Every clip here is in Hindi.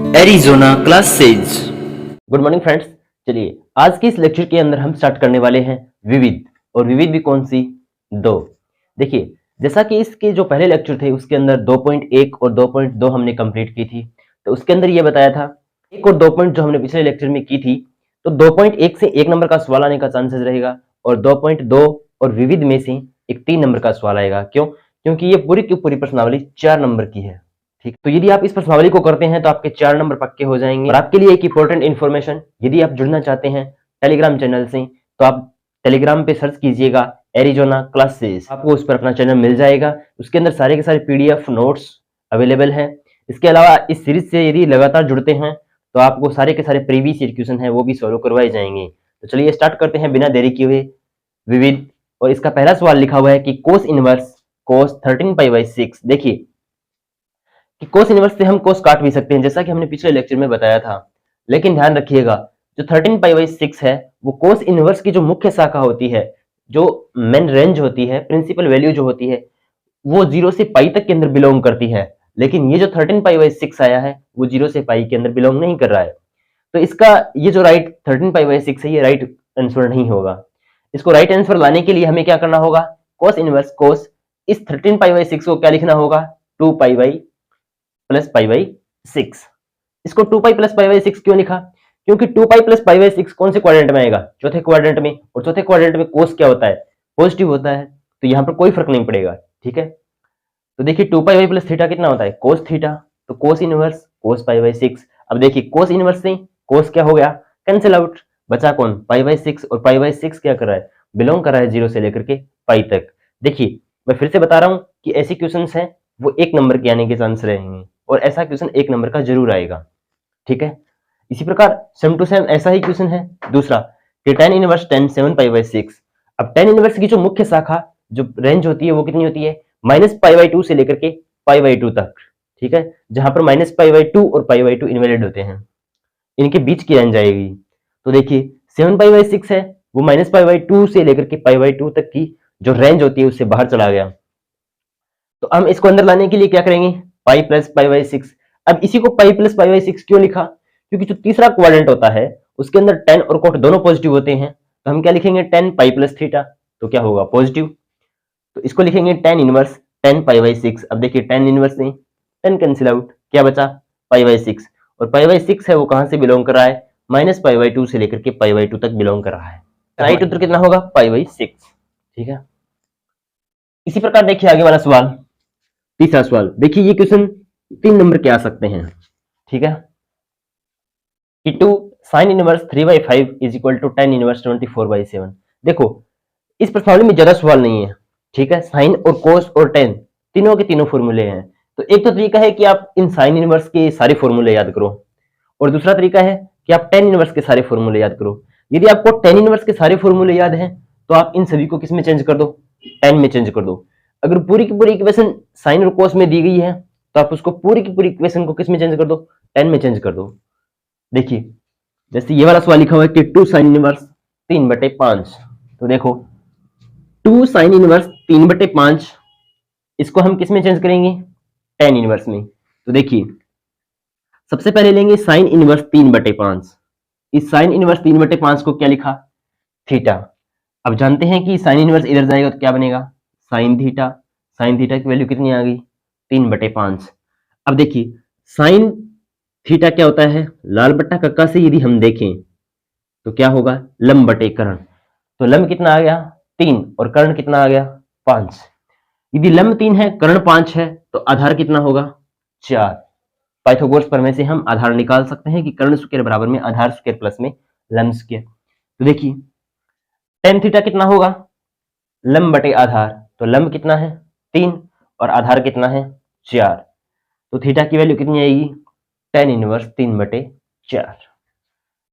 Arizona classes. Good morning friends. चलिए आज के इस लेक्चर के अंदर हम स्टार्ट करने वाले हैं विविध। और विविध भी कौन सी? दो। देखिए जैसा कि इसके जो पहले लेक्चर थे उसके अंदर 2.1 और 2.2 हमने कंप्लीट की थी, तो उसके अंदर ये बताया था एक और 2 पॉइंट जो हमने पिछले लेक्चर में की थी, तो 2.1 से 1 नंबर का सवाल आने का चांसेस रहेगा और 2.2 और विविध में से एक 3 नंबर का सवाल आएगा। क्यों? क्योंकि ये पूरी की पूरी प्रश्नावली 4 नंबर की है। ठीक, तो यदि आप इस प्रश्नावली को करते हैं तो आपके 4 नंबर पक्के हो जाएंगे। और आपके लिए एक इंपॉर्टेंट इन्फॉर्मेशन, यदि आप जुड़ना चाहते हैं टेलीग्राम चैनल से तो आप टेलीग्राम पे सर्च कीजिएगा एरिज़ोना क्लासेस, आपको उस पर अपना चैनल मिल जाएगा। उसके अंदर सारे के सारे पीडीएफ नोट्स अवेलेबल हैं। इसके अलावा इस सीरीज से यदि लगातार जुड़ते हैं तो आपको सारे के सारे प्रीवियस ईयर क्वेश्चन है वो भी सॉल्व करवाए जाएंगे। तो चलिए स्टार्ट करते हैं बिना देरी किए हुए विविध। और इसका पहला सवाल लिखा हुआ है कि कोस इनवर्स कोस 13π/6। देखिए कि कोस इनवर्स से हम कोस काट भी सकते हैं जैसा कि हमने पिछले लेक्चर में बताया था, लेकिन ध्यान रखिएगा जो 13π/6 है वो कोस इनवर्स की जो मुख्य शाखा होती है, जो मेन रेंज होती है, प्रिंसिपल वैल्यू जो होती है वो 0 से पाई तक के अंदर बिलोंग करती है। लेकिन ये जो 13π/6 आया है वो 0 से पाई के अंदर बिलोंग नहीं कर रहा है। तो इसका ये जो राइट 13π/6 है ये राइट आंसर नहीं होगा। इसको राइट आंसर लाने के लिए हमें क्या करना होगा? कोस इनवर्स कोस इस 13π/6 को क्या लिखना होगा? 2π+π/6। इसको 2π+π/6 क्यों लिखा? क्योंकि 2π+π/6 कौन से क्वाड्रेंट में आएगा? चौथे क्वाड्रेंट में। और चौथे क्वाड्रेंट में कोस क्या होता है? पॉजिटिव होता है, तो यहाँ पर कोई फर्क नहीं पड़ेगा। ठीक है, तो देखिए 2π प्लस थीटा कितना होता है? Cos theta. तो कोस इनवर्स कोस π/6। अब देखिए कोस इनवर्स से कोस क्या हो गया? Cancel out. बचा कौन? π/6। और π/6 क्या कर रहा है? बिलोंग कर रहा है 0 से लेकर के पाई तक। देखिए मैं फिर से बता रहा हूं कि ऐसे क्वेश्चंस हैं वो 1 नंबर के आने के चांस रहेंगे और ऐसा क्वेश्चन 1 नंबर का जरूर आएगा। ठीक है, इसी प्रकार सेम टू सेम ऐसा ही क्वेश्चन है दूसरा कि tan इनवर्स tan 7π/6। अब tan इनवर्स की जो मुख्य शाखा जो रेंज होती है वो कितनी होती है? -π/2 से लेकर के π/2 तक। ठीक है, जहां पर -π/2 और π/2 इनवैलिड होते हैं, इनके बीच की रेंज आएगी। तो देखिए 7π/6 है वो -π/2 से लेकर के π/2 तक की जो रेंज होती है उससे बाहर चला गया। तो हम इसको अंदर लाने के लिए क्या करेंगे? Pi plus π/6। अब इसी को π+π/6 क्यों लिखा? क्योंकि जो तीसरा क्वाड्रेंट होता है उसके अंदर tan और cot दोनों पॉजिटिव होते हैं, तो हम क्या लिखेंगे? tan पाई प्लस थीटा, तो क्या होगा? पॉजिटिव। तो इसको लिखेंगे tan इनवर्स tan π/6। अब देखिए tan इनवर्स से tan कैंसिल आउट, क्या बचा? π/6। और π/6 है वो कहां से बिलोंग कर रहा है? -π/2 से लेकर के π/2 तक बिलोंग कर रहा है। राइट उत्तर कितना होगा? π/6। ठीक है, इसी प्रकार देखिए आगे वाला सवाल, तीसरा सवाल। देखिए ये क्वेश्चन 3 नंबर के आ सकते हैं। ठीक है, कि 2 sin inverse 3/5 is equal to tan inverse 24/7। देखो इस प्रश्नावली में ज्यादा सवाल नहीं है। ठीक है, साइन और कोस और tan तीनों के तीनों फॉर्मूले हैं। तो एक तो तरीका है कि आप इन साइन इनवर्स के सारे फॉर्मूले याद करो और दूसरा तरीका है कि आप tan इनवर्स के सारे फॉर्मूले याद करो। यदि आपको tan इनवर्स के सारे फॉर्मूले याद हैं तो आप इन सभी को किस में चेंज कर दो? tan में चेंज कर दो। अगर पूरी की पूरी इक्वेशन साइन और कोस में दी गई है तो आप उसको पूरी की पूरी इक्वेशन को किस में चेंज कर दो? tan में चेंज कर दो। देखिए जैसे ये वाला सवाल लिखा हुआ है कि 2 sin इनवर्स 3/5। तो देखो 2 sin इनवर्स 3/5 इसको हम किस में चेंज करेंगे? tan इनवर्स में। तो देखिए सबसे पहले लेंगे sin इनवर्स 3/5। इस sin इनवर्स 3/5 को क्या लिखा? थीटा। अब जानते हैं कि sin इनवर्स इधर जाएगा तो क्या बनेगा? sin theta. sin थीटा की वैल्यू कितनी आ गई? 3/5। अब देखिए sin थीटा क्या होता है? लाल बट्टा कक्का से यदि हम देखें तो क्या होगा? लंब बटे कर्ण। तो लंब कितना आ गया? 3 और कर्ण कितना आ गया? 5। यदि लंब 3 है कर्ण 5 है तो आधार कितना होगा? 4। पाइथागोरस प्रमेय से हम आधार निकाल सकते हैं कि कर्ण स्क्वायर बराबर में आधार स्क्वायर प्लस में लंब स्क्वायर। तो देखिए tan थीटा कितना होगा? लंब बटे आधार। तो लंब कितना है? 3 और आधार कितना है? 4। तो थीटा की वैल्यू कितनी आएगी? tan inverse 3/4।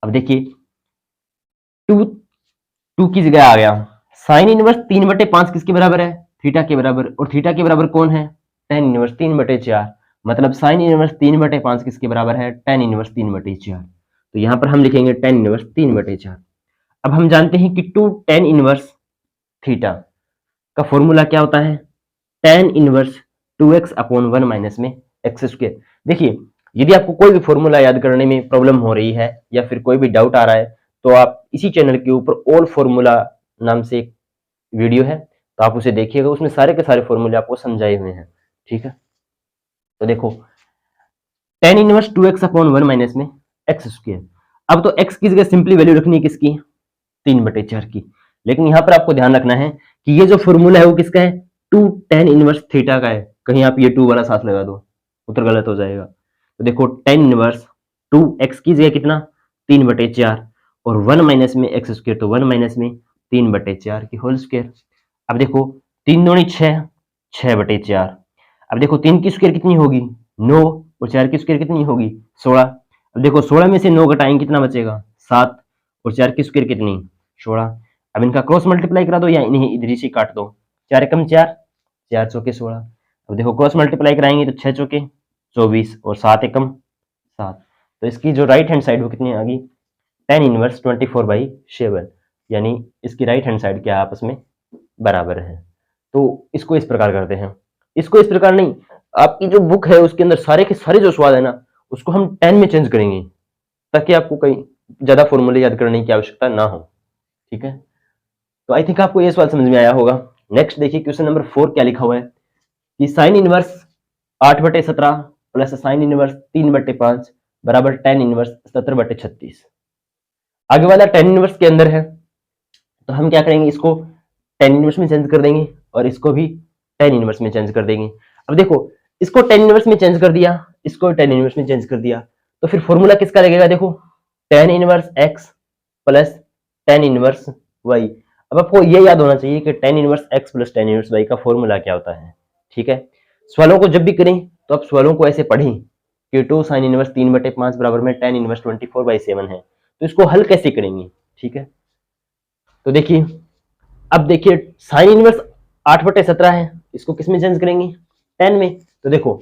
अब देखिए 2 की जगह आ गया। साइन इनवर्स 3/5 किसके बराबर है? थीटा के बराबर। और थीटा के बराबर कौन है? tan inverse 3/4। मतलब साइन इनवर्स 3/5 किसके बराबर है? tan inverse 3/4। तो यहां पर हम लिखेंगे tan इनवर्स 3/4। अब हम जानते हैं कि 2 tan इनवर्स थीटा का फॉर्मूला क्या होता है? tan इनवर्स 2x/1 माइनस में x स्क्वायर। देखिए यदि आपको कोई भी फॉर्मूला याद करने में प्रॉब्लम हो रही है या फिर कोई भी डाउट आ रहा है तो आप इसी चैनल के ऊपर ऑल फॉर्मूला नाम से एक वीडियो है, तो आप उसे देखिएगा, उसमें सारे के सारे फॉर्मूले आपको समझाए हुए हैं। ठीक है, तो देखो tan inverse 2x upon 1 minus में एक्स स्क्वायर। अब तो x की जगह सिंपली वैल्यू रखनी है किसकी, 3/4 की। लेकिन यहां पर आपको ध्यान रखना है कि ये जो फॉर्मूला है वो किसका है, 2 tan इनवर्स थीटा का है। कहीं आप ये 2 वाला साथ लगा दो, उत्तर गलत हो जाएगा। तो देखो tan इनवर्स 2x की जगह कितना, 3/4 और 1 माइनस में एक्स स्क्वायर, तो 1 माइनस में 3/4 की होल स्क्वायर। अब देखो 3 दूनी 6, 6/4। अब देखो 3 की स्क्वायर कितनी होगी, 9, और 4 की स्क्वायर कितनी होगी, 16। अब देखो 16 में से 9 घटाएंगे कितना बचेगा, 7, और 4 की स्क्वायर कितनी, 16। अब इनका क्रॉस मल्टीप्लाई करा दो या इन्हें इधर से काट दो, 4 एकम 4, 4 चौके 16। अब देखो क्रॉस मल्टीप्लाई कराएंगे तो 6 चौके 24 और 7 एकम 7। तो इसकी जो राइट हैंड साइड वो कितनी आ गई, tan इनवर्स 24/7, यानी इसकी राइट हैंड साइड क्या आपस में बराबर है। तो इसको इस प्रकार करते हैं, इसको इस प्रकार नहीं, आपकी जो बुक है उसके अंदर सारे के सारे जो सवाल है ना उसको हम 10 में चेंज करेंगे ताकि आपको कहीं ज्यादा फॉर्मूले याद करने की आवश्यकता ना हो। ठीक है, तो आई थिंक आपको ये सवाल समझ में आया होगा। नेक्स्ट देखिए क्वेश्चन नंबर 4 क्या लिखा हुआ है कि sine inverse 8/17 plus sine inverse 3/5 बराबर tan इनवर्स 17/36। आगे वाला tan इनवर्स के अंदर है तो हम क्या करेंगे, इसको tan इनवर्स में चेंज कर देंगे और इसको भी tan इनवर्स में चेंज कर देंगे। अब देखो इसको tan इनवर्स में चेंज कर दिया, इसको tan इनवर्स में चेंज कर दिया, तो फिर फॉर्मूला किसका लगेगा, देखो tan inverse x plus tan inverse y। अब आपको ये याद होना चाहिए कि tan inverse x plus tan inverse y का फॉर्मूला क्या होता है। ठीक है, सवालों को जब भी करें तो आप सवालों को ऐसे पढ़ें कि 2 साइन इनवर्स 3/5 बराबर में tan इनवर्स 24/7 है, तो इसको हल कैसे करेंगे। ठीक है, तो देखिए अब देखिए साइन इनवर्स 8/17 है, इसको किस में चेंज करेंगे, tan में। तो देखो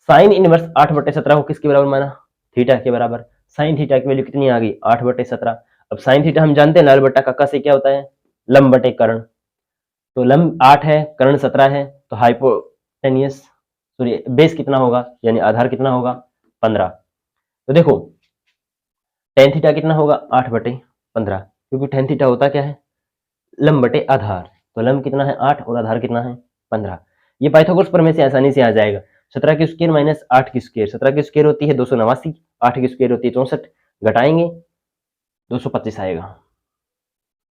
साइन इनवर्स 8/17 को किसके बराबर माना, थीटा के बराबर। साइन थीटा की वैल्यू कितनी आ गई, 8/17। अब साइन थीटा हम जानते हैं लाल बट्टा काका से क्या होता है, लंब बटे कर्ण। तो लंब 8 है, कर्ण 17 है, तो हाइपोटेनियस सॉरी बेस कितना होगा, यानी आधार कितना होगा, 15। तो देखो tan थीटा कितना होगा, 8/15, क्योंकि tan थीटा होता क्या है, लंब बटे आधार। तो लंब कितना है 8 और आधार कितना है 15। ये पाइथागोरस प्रमेय से आसानी से आ जाएगा। 17 की स्क्वायर माइनस 8 की स्क्वायर, 17 की स्क्वायर होती है 289, 8 की स्क्वायर होती है 64, घटाएंगे 225 आएगा।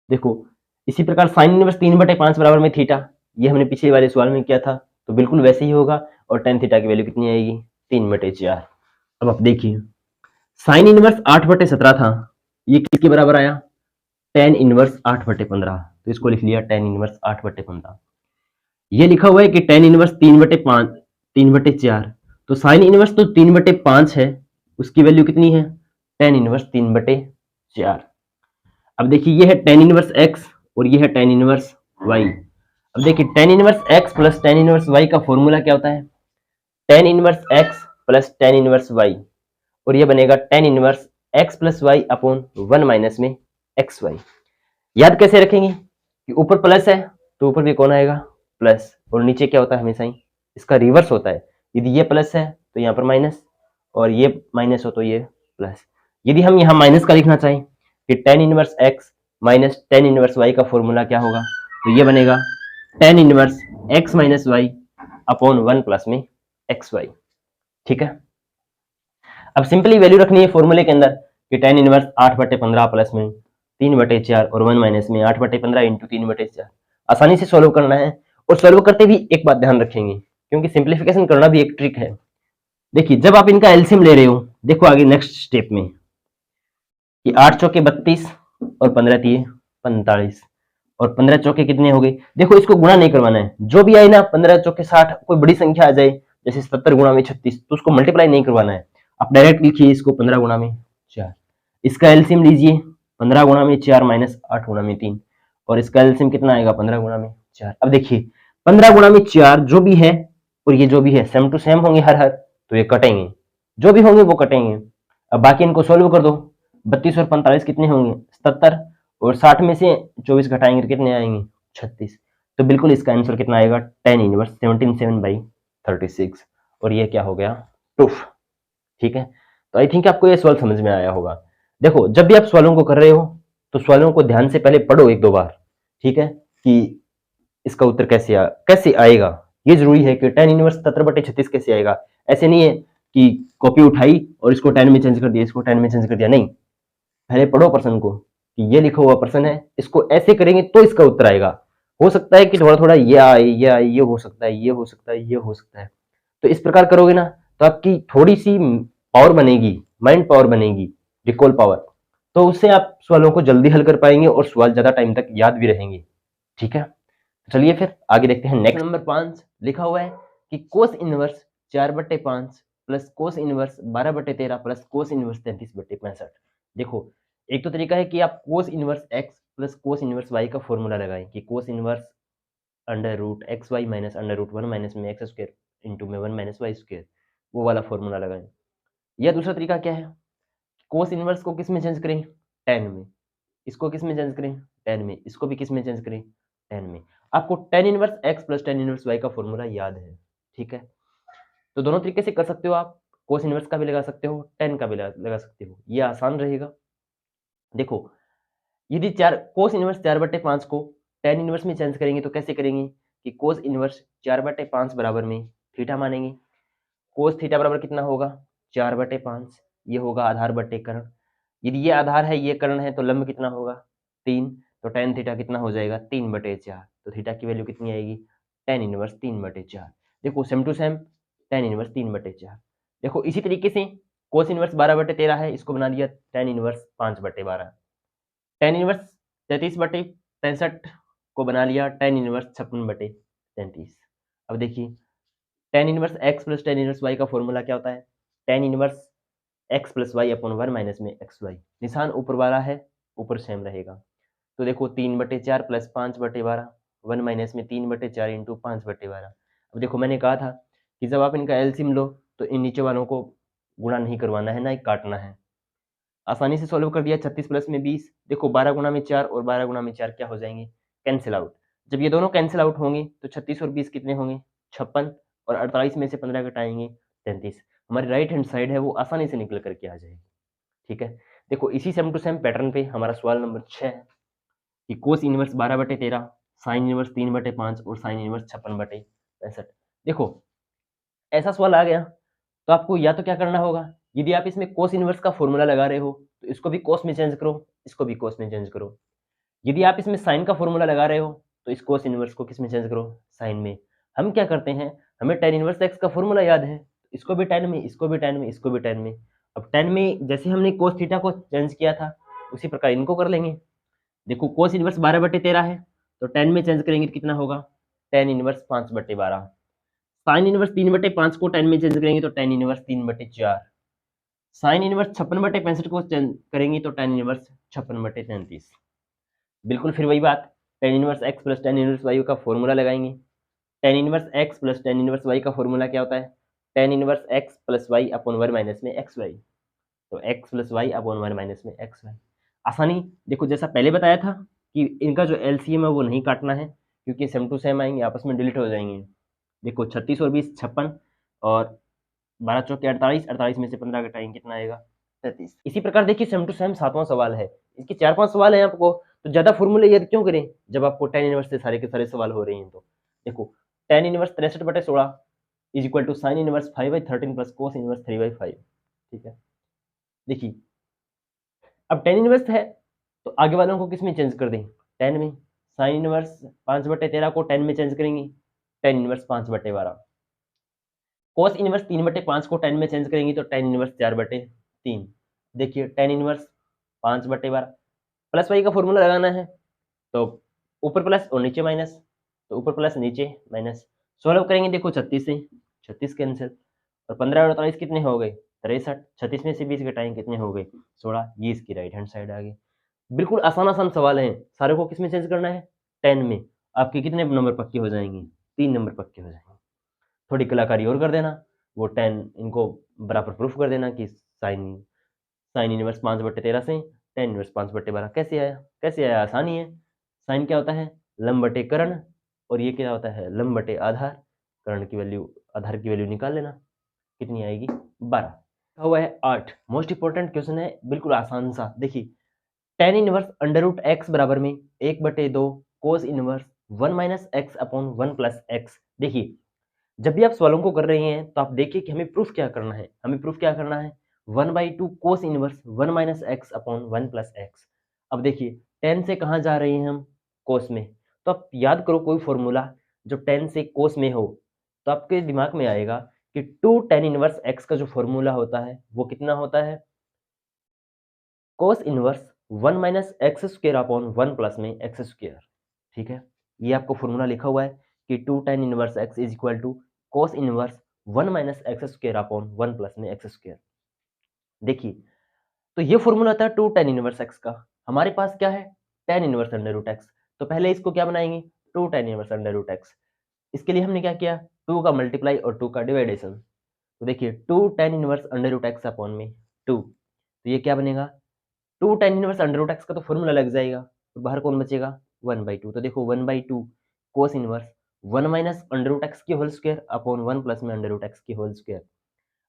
देखो इसी प्रकार साइन इनवर्स 3/5 बराबर में थीटा, ये हमने पिछले वाले सवाल में किया था, तो बिल्कुल वैसे ही होगा। और tan थीटा की वैल्यू कितनी आएगी, 3/4। अब आप देखिए साइन इनवर्स 8/17 था, ये किसके बराबर आया, tan इनवर्स 8/15, तो इसको लिख लिया tan इनवर्स 8/15। ये लिखा हुआ है कि tan इनवर्स 3/5 3/4, तो साइन इनवर्स तो 3/5 है, उसकी वैल्यू कितनी है, tan इनवर्स 3/4। अब देखिए ये है tan इनवर्स x और ये है tan इनवर्स y। अब देखिए tan inverse x plus tan inverse y का फॉर्मूला क्या होता है, tan inverse x plus tan inverse y, और ये बनेगा tan inverse x plus y upon 1 minus में xy। याद कैसे रखेंगे कि ऊपर प्लस है तो ऊपर भी कौन आएगा, प्लस, और नीचे क्या होता है हमेशा ही, इसका रिवर्स होता है। यदि ये प्लस है तो यहाँ पर माइनस, और ये माइनस हो तो ये प्लस। यदि हम यहाँ माइनस का लिखना चाहें कि tan inverse x minus tan inverse y का फॉर्मूला क्या होगा, तो ये बनेगा tan inverse x minus y upon 1 plus में xy। ठीक है, अब सिंपली वैल्यू रखनी है फॉर्मूले के अंदर कि tan इनवर्स 8/15 प्लस में 3/4 और 1 माइनस में 8/15 इंटू 3/4। आसानी से सॉल्व करना है, और सॉल्व करते भी एक बात ध्यान रखेंगे क्योंकि सिंप्लीफिकेशन करना भी एक ट्रिक है। देखिए जब आप इनका एलसीएम ले रहे हो, देखो आगे नेक्स्ट स्टेप में कि 8 चौके 32 और 15 तिये 45, और 15 चौके कितने हो गए, देखो इसको गुणा नहीं करवाना है, जो भी आए ना 15 चौके 60, कोई बड़ी संख्या आ जाए जैसे 77 गुणा में 36, तो उसको मल्टीप्लाई नहीं करवाना है, आप डायरेक्ट लिखिए इसको 15 गुणा में 4। इसका एलसीएम लीजिए 15 गुणा में 4 माइनस 8 गुणा में 3, और इसका एलसीएम कितना आएगा 15 गुणा में 4। अब देखिए 15 गुणा में 4 जो भी है और ये जो भी है सेम टू सेम होंगे हर, तो ये कटेंगे, जो भी होंगे वो कटेंगे। अब बाकी इनको सोल्व कर दो, 32 और 45 कितने होंगे 77, और 60 में से 24 घटाएंगे तो कितने आएंगे 36। तो बिल्कुल इसका आंसर कितना आएगा tan इनवर्स 17/36, और ये क्या हो गया प्रूफ। ठीक है, तो आई थिंक आपको ये सवाल समझ में आया होगा। देखो, जब भी आप सवालों को कर रहे हो तो सवालों को ध्यान से पहले पढ़ो एक दो बार, ठीक है, कि इसका उत्तर कैसे आएगा। ये जरूरी है कि tan इनवर्स 17/36 कैसे आएगा। ऐसे नहीं है कि कॉपी उठाई और इसको tan में चेंज कर दिया, इसको tan में चेंज कर दिया, नहीं, पहले पढ़ो प्रश्न को कि ये लिखा हुआ प्रश्न है, इसको ऐसे करेंगे तो इसका उत्तर आएगा। हो सकता है कि थोड़ा थोड़ा ये आए, ये हो सकता है, ये हो सकता है, ये हो सकता है। तो इस प्रकार करोगे ना तो आपकी थोड़ी सी पावर बनेगी, माइंड पावर बनेगी, रिकॉल पावर, तो उससे आप सवालों को जल्दी हल कर पाएंगे और सवाल ज्यादा टाइम तक याद भी रहेंगे। ठीक है, चलिए फिर आगे देखते हैं। नेक्स्ट नंबर 5 लिखा हुआ है कि cos inverse 4/5 plus cos inverse 12/13 plus cos inverse 33/65। देखो, एक तो तरीका है कि आप cos inverse x plus cos inverse y का फॉर्मूला लगाएं कि cos inverse under root x y minus under root 1 minus में एक्स स्क्वायर इंटू में 1 माइनस वाई स्क्वायर, वो वाला फॉर्मूला लगाएं। या दूसरा तरीका क्या है, कोस इनवर्स को किस में चेंज करें, टेन में, इसको किस में चेंज करें, टेन में, इसको भी किस में चेंज करें, टेन में। आपको tan inverse x plus tan inverse y का फॉर्मूला याद है, ठीक है, तो दोनों तरीके से कर सकते हो आप, कोस इनवर्स का भी लगा सकते हो, टेन का भी लगा सकते हो, ये आसान रहेगा। देखो, यदि चार कोस इनवर्स 4/5 को टेन इनवर्स में चेंज करेंगे तो कैसे करेंगे कि कोस इनवर्स 4/5 बराबर में थीटा मानेंगे। कोस थीटा बराबर कितना होगा, 4/5, ये होगा आधार बटे कर्ण। यदि ये आधार है, ये कर्ण है, तो लंब कितना होगा, 3, तो टेन थीटा कितना हो जाएगा, 3/4, तो थीटा की वैल्यू कितनी आएगी, टेन इनवर्स 3/4। देखो same to same, tan inverse 3/4। देखो इसी तरीके से कोस इनवर्स 12/13 है, इसको बना दिया टेन इनवर्स 5/12। टेन इनवर्स 33/65 को बना लिया टेन इनवर्स 56/33। अब देखिए, tan inverse x plus tan inverse y का फॉर्मूला क्या होता है, tan inverse x plus y upon 1 minus में एक्स वाई, निशान ऊपर वाला है, ऊपर सेम रहेगा। तो देखो 3/4 प्लस 5/12, 1 माइनस में 3/4 इंटू 5/12। अब देखो मैंने कहा था कि जब आप इनका एलसीएम लो तो इन नीचे वालों को गुणा नहीं करवाना है, ना ही काटना है। आसानी से सॉल्व कर दिया, 36 प्लस में 20। देखो 12 गुणा में 4 और 12 गुणा में 4 क्या हो जाएंगे, कैंसिल आउट। जब ये दोनों कैंसिल आउट होंगे तो 36 और 20 कितने होंगे, 56, और 48 में से 15 घटाएंगे 33। हमारी राइट हैंड साइड है वो आसानी से निकल करके आ जाएगी। ठीक है, देखो इसी सेम टू सेम पैटर्न पे हमारा सवाल नंबर 6 है कि कोस इनवर्स 12/13, साइन इनवर्स 3/5 और साइन इनवर्स 56/65। देखो ऐसा सवाल आ गया तो आपको या तो क्या करना होगा, यदि आप इसमें कोस इनवर्स का फॉर्मूला लगा रहे हो तो इसको भी कोस में चेंज करो, इसको भी कोस में चेंज करो। यदि आप इसमें साइन का फॉर्मूला लगा रहे हो तो इस कोस इनवर्स को किस में चेंज करो, साइन में। हम क्या करते हैं, हमें tan इनवर्स एक्स का फॉर्मूला याद है, इसको भी tan में, इसको भी tan में, इसको भी tan में। अब tan में जैसे हमने कोस थीटा को चेंज किया था उसी प्रकार इनको कर लेंगे। देखो कोस इनवर्स 12/13 है तो tan में चेंज करेंगे तो कितना होगा, tan इनवर्स 5/12। साइन इनवर्स 3/5 को tan में चेंज करेंगे तो tan इनवर्स 3/4। साइन इनवर्स 56/65 को चेंज करेंगे तो tan इनवर्स 56/33। बिल्कुल फिर वही बात, tan inverse x plus tan inverse y का फॉर्मूला लगाएंगे। tan inverse x plus tan inverse y का फॉर्मूला क्या होता है, tan inverse x plus y upon 1 minus में एक्स वाई, तो x plus y upon 1 minus में एक्स वाई। आसानी, देखो जैसा पहले बताया था कि इनका जो एलसीएम है वो नहीं काटना है क्योंकि सेम टू सेम आएंगे, आपस में डिलीट हो जाएंगे। देखो 36 और 20 56, और 12 चौके 48, 48 में से 15 घटाएंगे कितना आएगा, 33। इसी प्रकार देखिए सेम टू सेम 7वां सवाल है, इसके 4-5 सवाल है आपको, तो ज्यादा फॉर्मूले याद क्यों करें जब आपको tan इनवर्स से सारे के सारे सवाल हो रहे हैं। तो देखो tan inverse 63/16 is equal to sine inverse 5/13 plus cos inverse 3/5। ठीक है, देखिए अब tan इनवर्स है तो आगे वालों को किस में चेंज कर दें, tan में। साइन इनवर्स 5/13 को tan में चेंज करेंगे, tan इनवर्स 5/12। कोस इनवर्स 3/5 को tan में चेंज करेंगे तो tan इनवर्स 4/3। देखिए tan इनवर्स 5/12, प्लस वाई का फॉर्मूला लगाना है तो ऊपर प्लस और नीचे माइनस, तो ऊपर प्लस नीचे माइनस। सॉल्व करेंगे, देखो 36 से 36 कैंसिल, और 15 और 48 कितने हो गए, 63। 36 में से 20 घटाएंगे कितने हो गए, 16। ये इसकी राइट हैंड साइड आ गई। बिल्कुल आसान आसान सवाल हैं, सारे को किस में चेंज करना है, 10 में। आपके कितने नंबर पक्के हो जाएंगे, 3 नंबर पक्के हो जाएंगे। थोड़ी कलाकारी और कर देना, वो 10 इनको बराबर प्रूफ कर देना कि साइन साइन इनवर्स 5/13 से tan इनवर्स 5/12 कैसे आया, कैसे आया, आसानी है। साइन क्या होता है, लंब बटे कर्ण, और ये क्या होता है, लंब बटे आधार। कर्ण की वैल्यू, आधार की वैल्यू निकाल लेना, कितनी आएगी, 12। हुआ है 8। मोस्ट इंपॉर्टेंट क्वेश्चन है, बिल्कुल आसान सा। देखिए tan inverse under root x बराबर में 1/2 cos inverse 1 minus x upon 1 plus x. देखिए जब भी आप सवालों को कर रहे हैं तो आप देखिए कि हमें प्रूफ क्या करना है। हमें प्रूफ क्या करना है, 1/2 cos inverse 1 minus x upon 1 plus x. अब देखिए tan से कहाँ जा रहे हैं हम, कोस में। तो आप याद करो कोई फॉर्मूला जो tan से कोस में हो, तो आपके दिमाग में आएगा कि 2 tan इनवर्स एक्स का जो फॉर्मूला होता है वो कितना होता है, कोस inverse 1 minus x square upon 1 plus में एक्स स्क्वायर। ठीक है, ये आपको फॉर्मूला लिखा हुआ है कि 2 tan inverse x is equal to cos inverse 1 minus x square upon 1 plus में एक्स स्क्वायर। देखिए तो ये फॉर्मूला था 2 tan इनवर्स एक्स का। हमारे पास क्या है, tan inverse under root x. तो पहले इसको क्या बनाएंगे, 2 tan inverse under root x. इसके लिए हमने क्या किया, 2 का मल्टीप्लाई और 2 का डिवाइडेशन। तो देखिए 2 tan inverse under root x upon में 2, तो ये क्या बनेगा, 2 tan inverse under root x का तो फॉर्मूला लग जाएगा, तो बाहर कौन बचेगा, 1/2। तो देखो 1/2 cos inverse 1 minus under root x की होल स्क्वायर अपॉन 1 प्लस में अंडर रूट एक्स की होल स्क्वायर।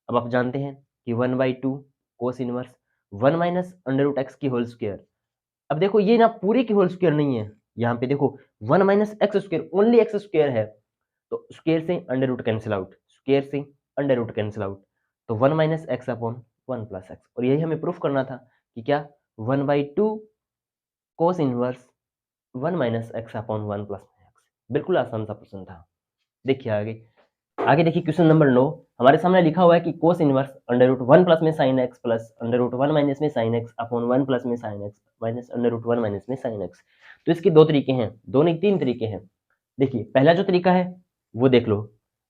अब आप जानते हैं कि 1/2 cos inverse 1 minus under root x की होल स्क्वायर। अब देखो ये ना पूरे की होल स्क्वायर नहीं है, यहाँ पे देखो 1 minus x square, only x square है। तो स्क्वायर से under root cancel out, square से अंडर रूट कैंसिल आउट। तो 1 minus x upon 1 plus x. और यही हमें प्रूफ करना था कि क्या, 1/2 cos inverse 1 minus x upon 1 plus x. बिल्कुल आसान सा प्रश्न था। देखिए आगे, आगे देखिए क्वेश्चन नंबर 9। हमारे सामने लिखा हुआ है कि cos inverse under root 1 plus में sine x plus under root 1 minus में साइन एक्स अपॉन 1 प्लस में sine x minus under root 1 minus में साइन एक्स। तो इसके दो तरीके हैं, दो नहीं तीन तरीके हैं। देखिए पहला जो तरीका है वो देख लो,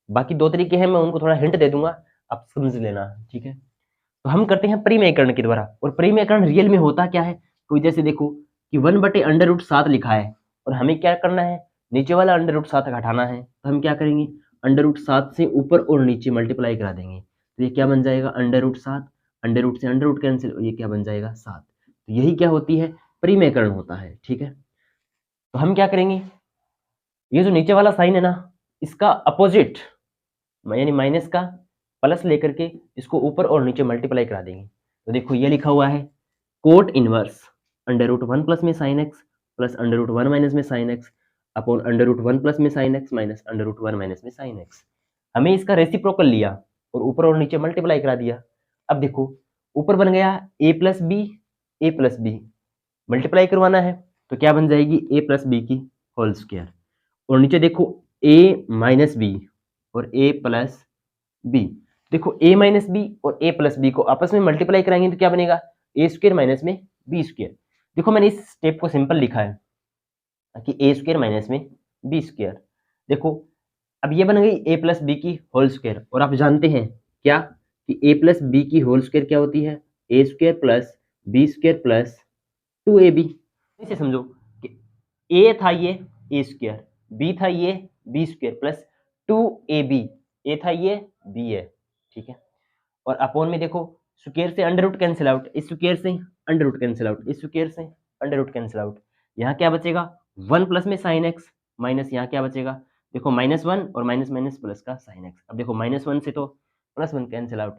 बाकी दो तरीके हैं मैं उनको थोड़ा हिंट दे दूंगा, आप समझ लेना। ठीक है, तो हम करते हैं परिमेयकरण के द्वारा। और परिमेयकरण रियल में होता क्या है, कोई जैसे देखो कि 1/√7 लिखा है और हमें क्या करना है, नीचे वाला √7 हटाना है। तो हम क्या करेंगे, √7 से ऊपर और नीचे मल्टीप्लाई करा देंगे। तो ये क्या बन जाएगा, √7, अंडर रूट से अंडर रूट कैंसिल, और ये क्या बन जाएगा 7। तो यही क्या होती है, परिमेयकरण होता है। ठीक है, तो हम क्या करेंगे, ये जो नीचे वाला साइन है ना, इसका अपोजिट यानी माइनस का प्लस लेकर के इसको ऊपर और नीचे मल्टीप्लाई करा देंगे। तो देखो ये लिखा हुआ है कोट इनवर्स √1 प्लस में साइन एक्स प्लस √1 माइनस में साइन एक्स अपॉन √1 प्लस में साइन एक्स माइनस √1 माइनस में साइन एक्स। हमें इसका रेसिप्रोकल लिया और ऊपर और नीचे मल्टीप्लाई करा दिया। अब देखो ऊपर बन गया ए प्लस बी, मल्टीप्लाई करवाना है तो क्या बन जाएगी, ए प्लस बी की होल स्क्वायर। और नीचे देखो ए माइनस बी और ए प्लस बी। देखो ए माइनस बी और ए प्लस बी को आपस में मल्टीप्लाई कराएंगे तो क्या बनेगा, ए स्क्वायर माइनस में बी स्क्वायर। देखो मैंने इस स्टेप को सिंपल लिखा है कि ए स्क्वायर माइनस में बी स्क्वायर। देखो अब ये बन गई ए प्लस बी की होल स्क्वायर। और आप जानते हैं क्या कि ए प्लस बी की होल स्क्वायर क्या होती है, a square plus b square plus 2ab। इसे समझो कि ए था ये ए स्क्वायर, बी था ये बी स्क्वायर प्लस 2ab, ए था ये बी है। ठीक है, और अपॉन में देखो स्क्वायर से अंडर रूट कैंसिल आउट, इस स्क्वायर से अंडर रूट कैंसिल आउट, इस स्क्वायर से अंडर रूट कैंसिल आउट। यहाँ क्या बचेगा 1 प्लस में साइन एक्स माइनस यहाँ क्या बचेगा, देखो -1 और माइनस माइनस प्लस का साइन एक्स। अब देखो -1 से तो +1 कैंसिल आउट,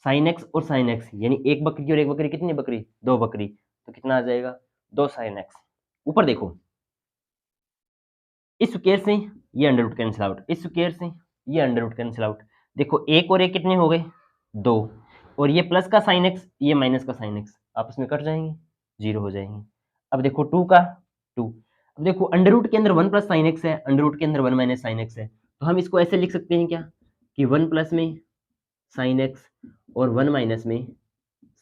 साइन एक्स और साइन एक्स यानी एक बकरी और एक बकरी, कितनी बकरी, दो बकरी। तो कितना आ जाएगा, 2 साइन एक्स। ऊपर देखो इस स्क्वायर से ये अंडर रूट कैंसिल आउट, इस स्क्वायर से ये अंडर रूट कैंसिल आउट। देखो एक और एक कितने हो गए, 2, और ये प्लस का साइन एक्स ये माइनस का साइन एक्स आपस में कट जाएंगे, 0 हो जाएंगे। अब देखो 2 का 2। अब देखो अंडर रूट के अंदर 1 प्लस साइन एक्स है, अंडर रूट के अंदर 1 माइनस साइन एक्स है। तो हम इसको ऐसे लिख सकते हैं क्या कि 1 प्लस में साइन एक्स और 1 माइनस में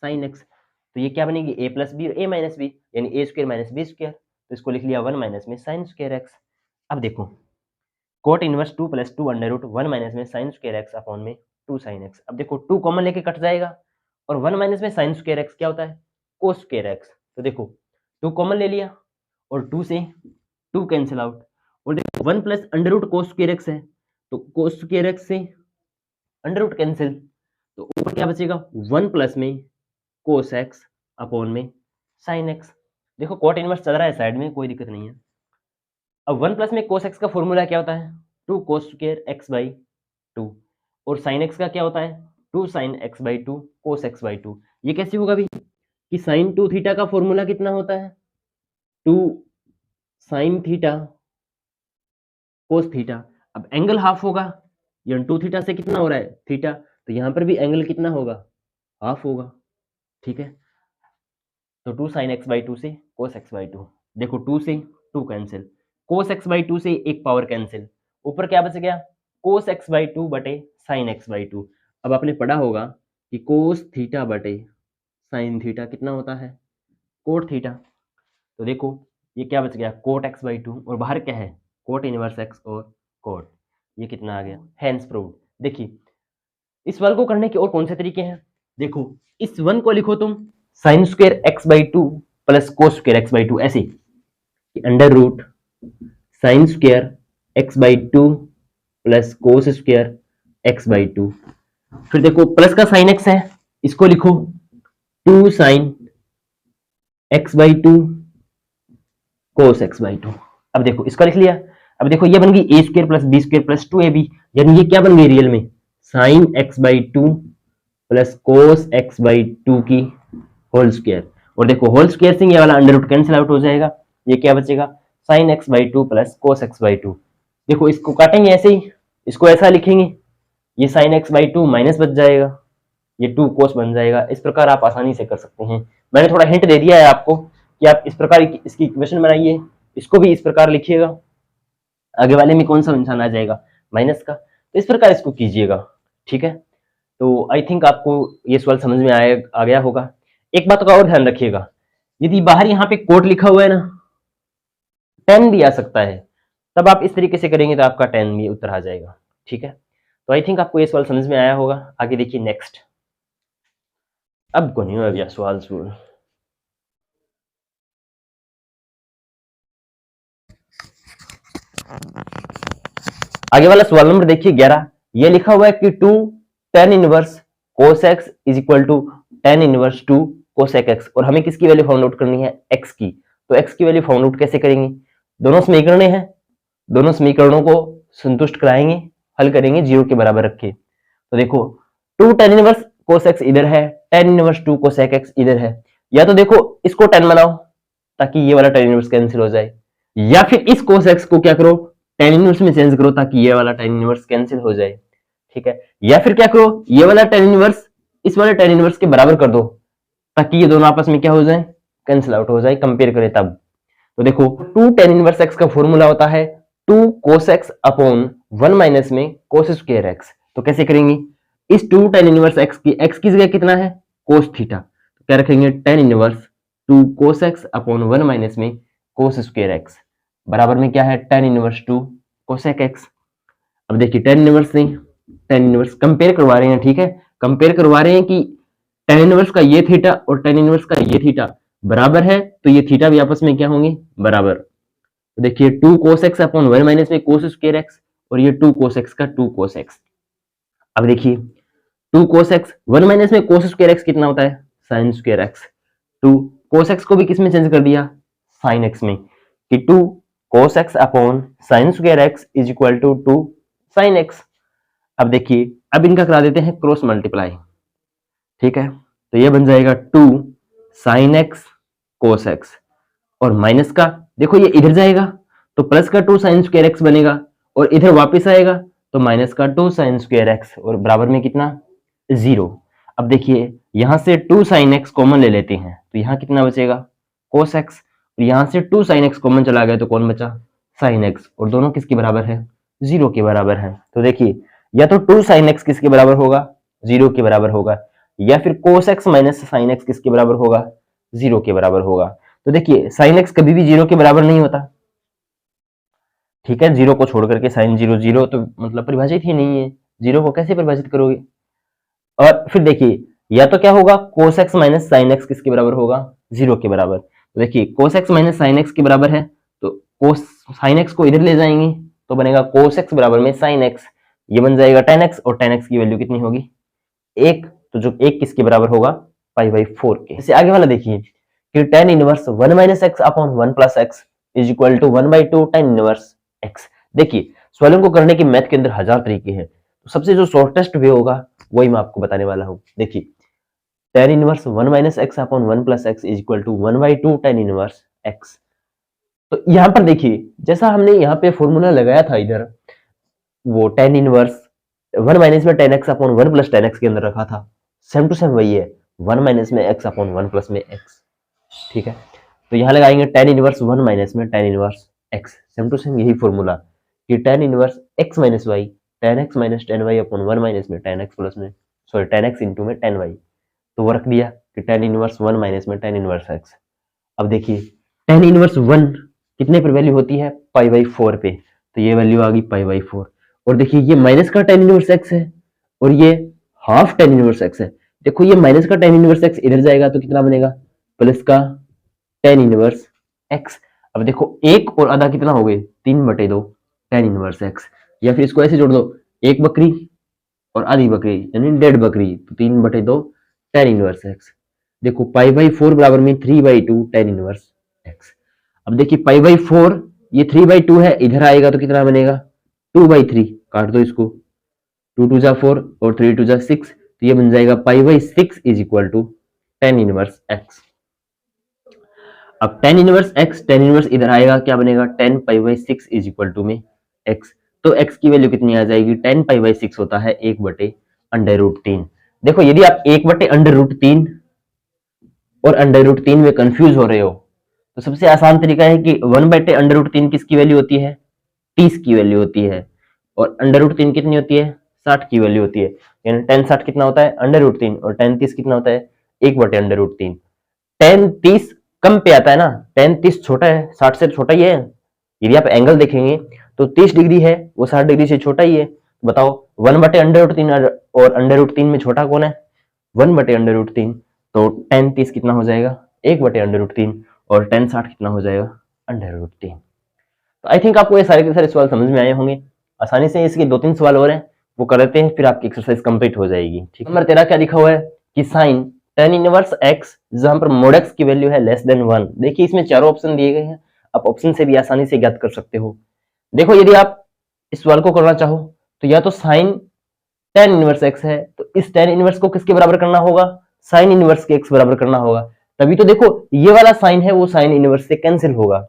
साइन एक्स। तो ये क्या बनेगी, ए प्लस बी और ए माइनस बी यानी ए स्क्वायर माइनस बी स्क्वायर। तो इसको लिख लिया 1 माइनस में साइन स्क्वायर एक्स। अब देखो cot inverse 2 plus 2 under root 1 minus में साइन स्क्वायर एक्स अपॉन में 2 साइन एक्स। अब देखो 2 कॉमन लेके कट जाएगा और 1 माइनस में साइन स्क्वायर एक्स क्या होता है, कोस स्क्वायर एक्स। तो देखो 2 कॉमन ले लिया और 2 से 2 कैंसिल आउट। और देखो 1 plus under root cos square x है, तो कोस स्क्वायर एक्स से अंडर रूट कैंसिल, तो ऊपर क्या बचेगा 1 प्लस में कोस एक्स अपॉन में साइन एक्स। देखो कोट इनवर्स चल रहा है साइड में, कोई दिक्कत नहीं है। अब 1 प्लस में कोस एक्स का फॉर्मूला क्या होता है, 2 कोस स्क्वायर एक्स बाई 2, और साइन एक्स का क्या होता है 2 sin x by 2 cos x by 2। ये कैसे होगा अभी कि sin 2 थीटा का फॉर्मूला कितना होता है 2 sin थीटा cos थीटा। अब एंगल हाफ होगा, ये 2 थीटा से कितना हो रहा है थीटा, तो यहां पर भी एंगल कितना होगा हाफ होगा। ठीक है, तो 2 sin x बाई 2 से cos x बाई 2, देखो 2 से 2 कैंसिल, cos x बाई 2 से एक पावर कैंसिल, ऊपर क्या बच गया cos x बाई 2 बटे sin x बाई 2। अब आपने पढ़ा होगा कि cos थीटा बटे sin थीटा कितना होता है cot थीटा। तो देखो ये क्या बच गया cot x बाई 2 और बाहर क्या है cot इनवर्स x और cot, ये कितना आ गया हैंस प्रूव्ड। देखिए इस वाल को करने के और कौन से तरीके हैं, देखो इस वन को लिखो तुम sine square x by 2 plus cos square x by 2 ऐसे under root sine square x by 2 plus cos square x by 2। फिर देखो प्लस का साइन एक्स है, इसको लिखो 2 sign x by 2 cos x by 2। अब देखो इसका लिख लिया। अब देखो ये बन गई a square plus b square plus 2ab, यानी ये क्या बन गई रियल में sine x by 2 plus cos x by 2 की होल स्क्वायर। और देखो होल स्क्वायर से ये वाला अंडर रूट कैंसिल आउट हो जाएगा, ये क्या बचेगा sign x by 2 plus cos x by 2। देखो इसको काटेंगे ऐसे ही, इसको ऐसा लिखेंगे, ये साइन एक्स बाई 2 माइनस बच जाएगा, ये 2 कोस बन जाएगा। इस प्रकार आप आसानी से कर सकते हैं। मैंने थोड़ा हिंट दे दिया है आपको कि आप इस प्रकार इसकी इक्वेशन बनाइए, इसको भी इस प्रकार लिखिएगा, आगे वाले में कौन सा निशान आ जाएगा माइनस का, तो इस प्रकार इसको कीजिएगा। ठीक है, तो आई थिंक आपको ये सवाल समझ में आ गया होगा। एक बात का और ध्यान रखिएगा, यदि बाहर यहाँ पे कोट लिखा हुआ है ना 10 भी आ सकता है, तब आप इस तरीके से करेंगे तो आपका 10 भी उत्तर आ जाएगा। ठीक है, तो आई थिंक आपको ये सवाल समझ में आया होगा। आगे देखिए नेक्स्ट, अब कौन हो गया सवाल शुरू। आगे वाला सवाल नंबर देखिए 11, ये लिखा हुआ है कि 2 tan inverse cos x is equal to tan inverse 2 cosec x, और हमें किसकी वैल्यू फाउंड आउट करनी है x की। तो x की वैल्यू फाउंड आउट कैसे करेंगे, दोनों समीकरण हैं, दोनों समीकरणों को संतुष्ट कराएंगे, हल करेंगे 0 के बराबर रखे। तो देखो 2 tan इनवर्स cos x इधर है, tan इनवर्स 2 cosec x इधर है, या तो देखो इसको 10 बनाओ ताकि ये वाला tan इनवर्स कैंसिल हो जाए, या फिर इस cos x को क्या करो tan इनवर्स में चेंज करो ताकि ये वाला tan इनवर्स कैंसिल हो जाए। ठीक है, या फिर क्या करो ये वाला tan इनवर्स इस वाले tan इनवर्स के बराबर कर दो ताकि ये दोनों आपस में क्या हो जाए कैंसिल आउट हो जाए, कंपेयर करें तब। तो देखो 2 tan इनवर्स x का फॉर्मूला होता है 2 cos x अपॉन 1 माइनस में cos स्क्वायर x। तो कैसे करेंगे, इस 2 tan इनवर्स x की जगह कितना है cos थीटा, तो क्या रखेंगे tan inverse 2 cos x upon 1 minus में cos स्क्वायर x बराबर में क्या है tan इनवर्स 2 cosec x। अब देखिए tan इनवर्स नहीं, tan इनवर्स कंपेयर करवा रहे हैं। ठीक है, कंपेयर करवा रहे हैं कि tan इनवर्स का ये थीटा और tan इनवर्स का ये थीटा बराबर है, तो ये थीटा भी आपस में क्या होंगे बराबर। तो देखिए 2 cos x अपॉन 1 माइनस में cos स्क्वायर x, और ये 2 cos x का 2 cos x। अब देखिए 2 cos x 1 माइनस में cos स्क्वायर x कितना होता है sin square x, 2 cos x को भी किस में चेंज कर दिया sin x में, कि 2 cos x upon sin square x is equal to 2 sin x। अब देखिए अब इनका करा देते हैं क्रॉस मल्टीप्लाई। ठीक है, तो ये बन जाएगा 2 sin x cos x, और माइनस का देखो ये इधर जाएगा तो प्लस का 2 sin स्क्वायर x बनेगा, और इधर वापस आएगा तो माइनस का 2 sin स्क्वायर x, और बराबर में कितना 0। अब देखिए यहां से 2 sin x कॉमन ले लेते हैं तो यहां कितना बचेगा cos x, और यहां से 2 sin x कॉमन चला गया तो कौन बचा sin x, और दोनों किसके बराबर है 0 के बराबर है। तो देखिए या तो 2 sin x किसके बराबर होगा 0 के बराबर होगा, या फिर cos x minus sin x किसके बराबर होगा 0 के बराबर होगा। तो देखिए sin x कभी भी 0 के बराबर नहीं होता। ठीक है, 0 को छोड़ करके sin 0 0 तो मतलब परिभाषित ही नहीं है, 0 को कैसे परिभाषित करोगे। और फिर देखिए या तो क्या होगा cos x minus sin x किसके बराबर होगा 0 के बराबर। तो देखिए cos x minus sin x के बराबर है, तो cos sin x को इधर ले जाएंगे तो बनेगा cos x बराबर में sin x, ये बन जाएगा tan x, और tan x की वैल्यू कितनी होगी 1, तो जो 1 किसके बराबर होगा पाई बाई 4 के। इसे आगे वाला देखिए कि tan inverse 1 minus x upon 1 plus x is equal to 1 by 2 tan inverse x। देखिए सवालों को करने के मैथ के अंदर हजार तरीके हैं, तो सबसे जो शॉर्टेस्ट वे होगा वही मैं आपको बताने वाला हूँ। देखिए tan inverse 1 minus x upon 1 plus x is equal to 1/2 tan inverse x. तो यहाँ पर देखिए जैसा हमने यहाँ पे फॉर्मूला लगाया था इधर, वो tan इनवर्स 1 माइनस में tan x upon 1 plus tan x के अंदर रखा था, सेम टू सेम वही है, 1 माइनस में x अपॉन 1 प्लस में x। ठीक है, तो यहाँ लगाएंगे tan इनवर्स 1 माइनस में tan inverse x, same to same यही फॉर्मूला कि tan inverse x minus y tan x minus tan y upon 1 minus में tan x प्लस में सॉरी tan x इंटू में tan y। तो वो रख दिया कि tan इनवर्स 1 माइनस में tan इनवर्स x। अब देखिए tan इनवर्स 1 कितने पर वैल्यू होती है, पाई/4 पे, तो ये वैल्यू आ गई पाई/4। और देखिए ये माइनस का tan इनवर्स x है और ये हाफ tan इनवर्स x है। देखो ये माइनस का tan इनवर्स x इधर जाएगा तो कितना बनेगा, प्लस का tan इनवर्स x। अब देखो एक और आधा कितना हो गए, 3/2 tan इनवर्स x। या फिर इसको ऐसे जोड़ दो, एक बकरी और आधी बकरी यानी 1.5 बकरी, तो 3/2 tan इनवर्स x। देखो पाई/4 बराबर में 3/2 tan इनवर्स x। अब देखिए पाई/4 ये 3/2 है, इधर आएगा तो कितना बनेगा 2/3, काट दो इसको, 2 2 जा 4 और 3 2 जा 6, तो ये बन जाएगा पाई/6 is equal to tan inverse x। अब tan inverse x, tan inverse इधर आएगा, क्या बनेगा tan पाई/6 इज इक्वल टू में x। तो x की वैल्यू कितनी आ जाएगी, tan पाई/6 होता है 1/√3। देखो यदि आप 1/√3 और √3 में कंफ्यूज हो रहे हो तो सबसे आसान तरीका है कि 1/√3 किसकी वैल्यू होती है, 30 की वैल्यू होती है, और √3 कितनी होती है, 60 की वैल्यू होती है। यानी tan 60 कितना होता है √3 और tan 30 कितना होता है 1/√3। tan 30 कम पे आता है ना, tan 30 छोटा है, 60 से छोटा ही है। यदि आप एंगल देखेंगे तो 30 डिग्री है, वो 60 डिग्री से छोटा ही है। बताओ 1/√3 और √3 में छोटा कौन है, 1/√3। तो tan 30 कितना हो जाएगा 1/√3 और tan 60 कितना हो जाएगा √3। तो आई थिंक आपको ये सारे के सारे सवाल समझ में आए होंगे। आसानी से इसके 2-3 सवाल और हैं, वो कर लेते हैं, फिर आपकी एक्सरसाइज कंप्लीट हो जाएगी। ठीक है, नंबर 13 क्या लिखा हुआ है कि साइन tan इनवर्स x जहां पर mod x की वैल्यू है लेस देन 1। देखिए इसमें चारों ऑप्शन दिए गए हैं, आप ऑप्शन से भी आसानी से ज्ञात कर सकते हो। देखो यदि आप इस सवाल को करना चाहो तो या तो साइन tan इनवर्स x है, तो इस tan इनवर्स को किसके बराबर करना होगा, साइन इनवर्स के x बराबर करना होगा। तभी तो देखो ये वाला साइन है वो साइन इनवर्स से कैंसिल होगा।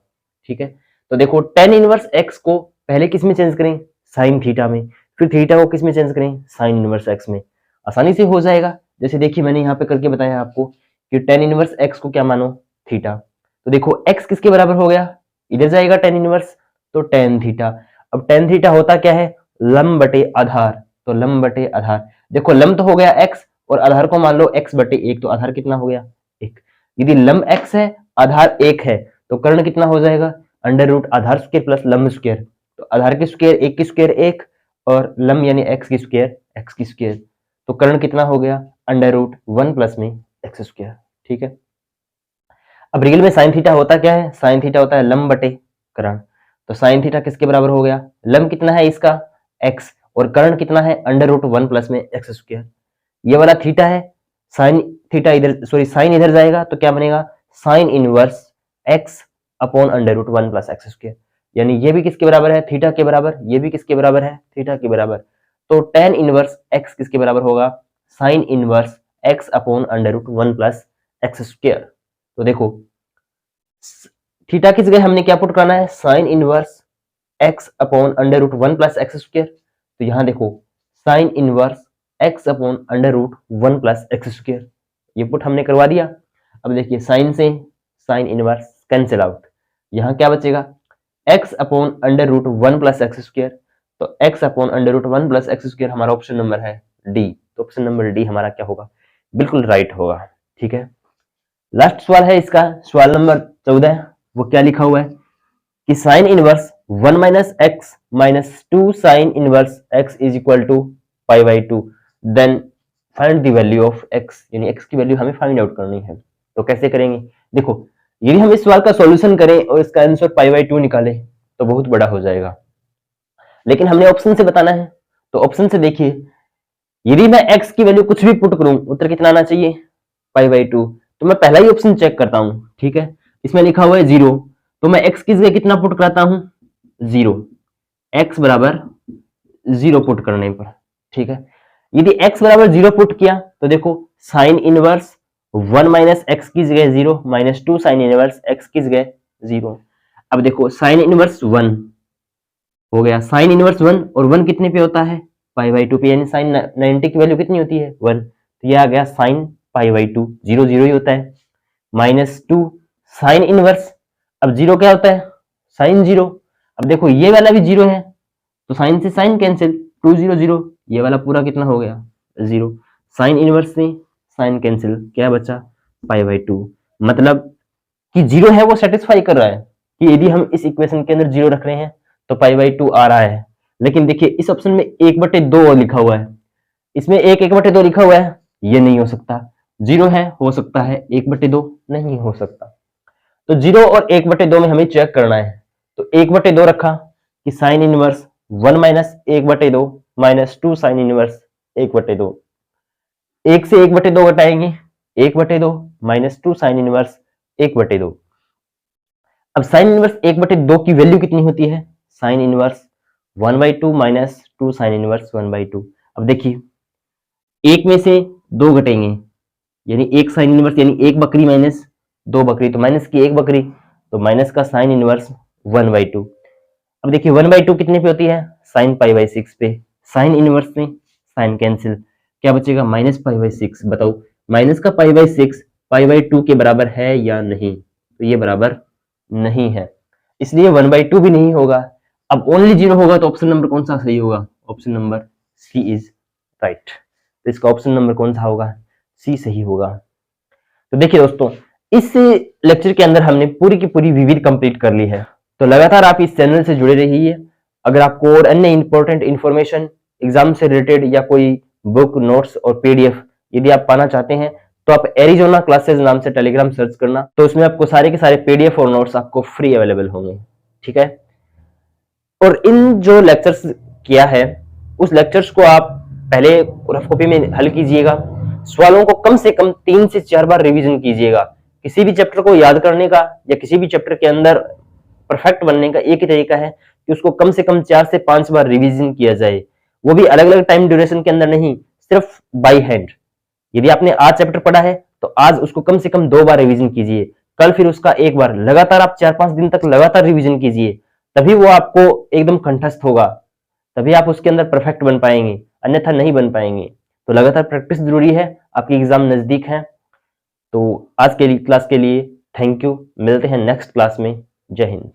ठीक है, तो देखो tan इनवर्स x को पहले किस में चेंज करें, साइन थीटा में, फिर थीटा को किस में चेंज करें, साइन इनवर्स x में, आसानी से हो जाएगा। जैसे देखिए मैंने यहाँ पे करके बताया आपको कि tan इनवर्स x को क्या मानो, थीटा। तो देखो x किसके बराबर हो गया, इधर जाएगा tan इनवर्स, तो tan थीटा। अब tan थीटा होता क्या है, लंब बटे आधार, तो लंब बटे आधार। देखो लंब तो हो गया x और आधार को मान लो x/1, तो आधार कितना हो गया 1। यदि लंब x है आधार 1 है तो कर्ण कितना हो जाएगा, √ आधार स्क्वायर प्लस लंब स्क्वायर। तो आधार की स्क्वायर 1 की स्क्वायर 1 और लंब यानी x की स्क्वायर x की स्क्वायर, तो कर्ण कितना हो गया √1 प्लस में x स्क्वायर। ठीक है, अब रियल में साइन थीटा होता क्या है, साइन थीटा होता है लंब बटे कर्ण। तो साइन थीटा किसके बराबर हो गया, लंब कितना है इसका x और कर्ण कितना है √1 प्लस में x स्क्वायर। ये वाला थीटा है, साइन थीटा इधर सॉरी साइन इधर जाएगा तो क्या बनेगा sign inverse x upon √1 plus x square. यानी ये भी किसके बराबर है, थीटा के बराबर, ये भी किसके बराबर है, थीटा के बराबर। तो tan इनवर्स x किसके बराबर होगा, sign inverse x upon √1 plus x square. तो देखो थीटा किस जगह हमने क्या पुट करना है, sign inverse x upon √1 plus x square. तो यहाँ देखो sign inverse x upon √1 plus x square, ये पुट हमने करवा दिया। अब देखिए साइन से साइन इनवर्स कैंसिल आउट, यहाँ क्या बचेगा x upon √1 plus x square. तो x upon √1 plus x square हमारा ऑप्शन नंबर है डी। तो ऑप्शन नंबर डी हमारा क्या होगा, बिल्कुल राइट होगा। ठीक है, लास्ट सवाल है इसका, सवाल नंबर 14। वो क्या लिखा हुआ है कि sine inverse 1 minus x minus 2 sine inverse x is equal to पाई/2, then find the value of x, यानी x की वैल्यू हमें फाइंड आउट करनी है। तो कैसे करेंगे, देखो यदि हम इस सवाल का सॉल्यूशन करें और इसका आंसर पाई/2 निकालें तो बहुत बड़ा हो जाएगा, लेकिन हमने ऑप्शन से बताना है। तो ऑप्शन से देखिए यदि मैं x की वैल्यू कुछ भी पुट करूं उत्तर कितना आना चाहिए पाई/2, तो मैं पहला ही ऑप्शन चेक करता हूं। ठीक है, इसमें लिखा हुआ है 0, तो मैं x की जगह कितना पुट कराता हूं 0, x बराबर 0 पुट करने पर ठीक है। यदि x बराबर 0 पुट किया तो देखो साइन इनवर्स 1 माइनस एक्स की जगह 0 माइनस 2 साइन इनवर्स x की जगह 0। अब देखो साइन इनवर्स 1 हो गया, साइन इनवर्स 1 और 1 कितने पे होता है पाई बाई 2 पे, यानी साइन 90 की वैल्यू कितनी होती है 1, तो ये आ गया साइन पाई बाई 2, 0 0 ही होता है, माइनस 2 साइन इनवर्स, अब 0 क्या होता है साइन 0। अब देखो ये वाला भी 0 है तो साइन से साइन कैंसिल, 2 0 0, ये वाला पूरा कितना हो गया 0, साइन इनवर्स से साइन कैंसिल, क्या बचा पाई बाई 2। मतलब कि 0 है वो सेटिस्फाई कर रहा है कि यदि हम इस इक्वेशन के अंदर 0 रख रहे हैं तो पाई बाई 2 आ रहा है। लेकिन देखिए इस ऑप्शन में 1/2 लिखा हुआ है, इसमें 1/2 लिखा हुआ है, ये नहीं हो सकता। 0 है हो सकता है, 1/2 नहीं हो सकता। तो 0 और 1/2 में हमें चेक करना है, तो 1/2 रखा कि sine inverse 1 minus 1/2 minus 2 sine inverse 1/2, 1 से 1/2 घटाएंगे 1/2 माइनस 2 साइन इनवर्स 1/2। अब साइन इनवर्स 1/2 की वैल्यू कितनी होती है sine inverse 1/2 minus 2 sine inverse 1/2। अब देखिए एक में से 2 घटेंगे यानी एक साइन इनवर्स, यानी एक बकरी माइनस 2 बकरी, तो माइनस की 1 बकरी, तो माइनस का साइन इनवर्स 1/2। अब देखिए 1/2 कितने पे होती है साइन पाई बाई 6 पे, साइन इनवर्स में साइन कैंसिल, क्या बचेगा माइनस पाई बाई 6। बताओ माइनस का पाई बाई 6 पाई बाई 2 के बराबर है या नहीं, तो ये बराबर नहीं है, इसलिए 1/2 भी नहीं होगा। अब ओनली 0 होगा तो ऑप्शन नंबर कौन सा सही होगा, option number C is right. तो इसका ऑप्शन नंबर कौन सा होगा, सी सही होगा। तो देखिए दोस्तों इस लेक्चर के अंदर हमने पूरी की पूरी विविध कंप्लीट कर ली है, तो लगातार आप इस चैनल से जुड़े रहिए। अगर आपको और अन्य इंपॉर्टेंट इंफॉर्मेशन एग्जाम से रिलेटेड या कोई बुक नोट्स और पीडीएफ यदि आप पाना चाहते हैं तो आप एरिजोना क्लासेस नाम से टेलीग्राम सर्च करना, तो उसमें आपको सारे के सारे पीडीएफ और नोट्स आपको फ्री अवेलेबल होंगे, ठीक है। और इन जो लेक्चर्स किया है उस लेक्चर्स को आप पहले रफ कॉपी में हल कीजिएगा, सवालों को कम से कम 3 से 4 बार रिवीजन कीजिएगा। किसी भी चैप्टर को याद करने का या किसी भी चैप्टर के अंदर परफेक्ट बनने का एक ही तरीका है कि उसको कम से कम 4 से 5 बार रिवीजन किया जाए, वो भी अलग अलग टाइम ड्यूरेशन के अंदर नहीं, सिर्फ बाई हैंड। यदि आपने आज चैप्टर पढ़ा है तो आज उसको कम से कम 2 बार रिवीजन कीजिए, कल फिर उसका 1 बार, लगातार आप 4-5 दिन तक लगातार रिवीजन कीजिए, तभी वो आपको एकदम कंठस्थ होगा, तभी आप उसके अंदर परफेक्ट बन पाएंगे, अन्यथा नहीं बन पाएंगे। तो लगातार प्रैक्टिस जरूरी है, आपकी एग्जाम नजदीक है। तो आज के लिए क्लास के लिए थैंक यू, मिलते हैं नेक्स्ट क्लास में। जय हिंद।